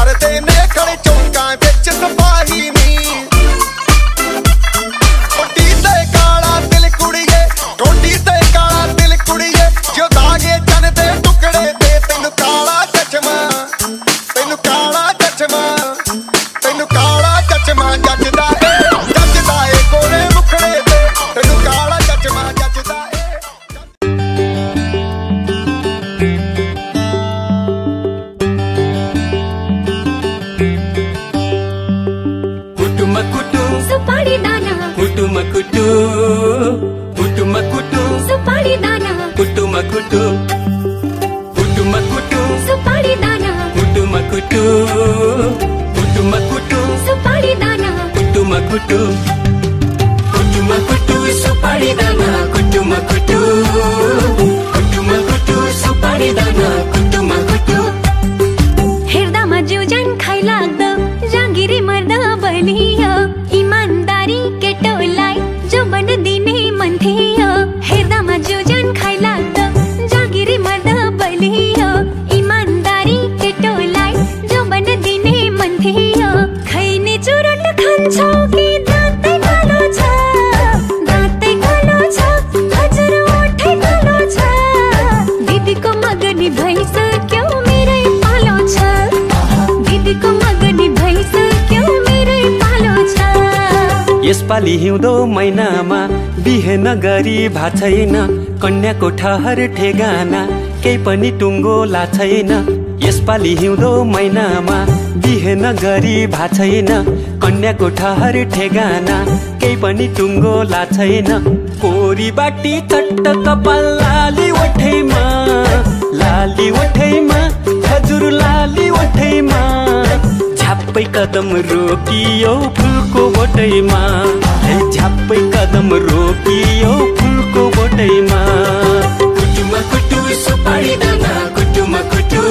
करते ने खड़े चौका बिच सिपाही नी कोटी ते काला दिल कुड़िए कोटी ते काला दिल कुड़िए जो दागे चन दे टुकड़े दे तेनू काला चचमा जचदा ए गोरे मुखड़े ते तेनू काला चचमा जचदा ए कुटुमकुटु सुपारी दाना कुटुमकुटु कुटुमकुटु सुपारी दाना कुटुमकुटु कुटुमकुटु सुपारी दाना कुटुमकुटु कुटुमकुटु सुपारी दाना कुटुमकुटु कुटुमकुटु सुपारी दाना कुटुमकुटु कुटुमकुटु सुपारी दाना कुटुमकुटु हेर्दामा जिउजान खाइ लाग्दो जागिरी मर्दा बलियो इमानदारी केटोलाई जो बन दिने मन थियो हेर्दामा जिउजान खाइ लाग्दो जागिरी मर्दा बलियो इमानदारी केटोलाई जो बन दिने मन थियो खैने चुरोट खान्छौ कि दाँतै कालो छ हजुर ओठै कालो छ दिदीको मगनी भइसक्यो मेरै पालो छ दिदीको मगनी भइसक्यो मेरै पालो छ यसपालि हिउँदो महिनामा बिहे नगरी भा छैन कन्याको ठहर ठेगाना केही पनि टुङ्गो ला छैन यसपालि हिउँदो महिनामा बिहे नगरी भा छैन कन्याको ठहर ठेगाना केही पनि टुङ्गो ला छैन कोरी बाटी चट्ट कपाल लाली ओठैमा हजुर लाली ओठैमा झ्याप्पै कदम रोकियो फुलको बोटैमा झ्याप्पै कदम रोकियो फुलको बोटैमा कुटुमकुटु सुपारी दाना कुटुमकुटु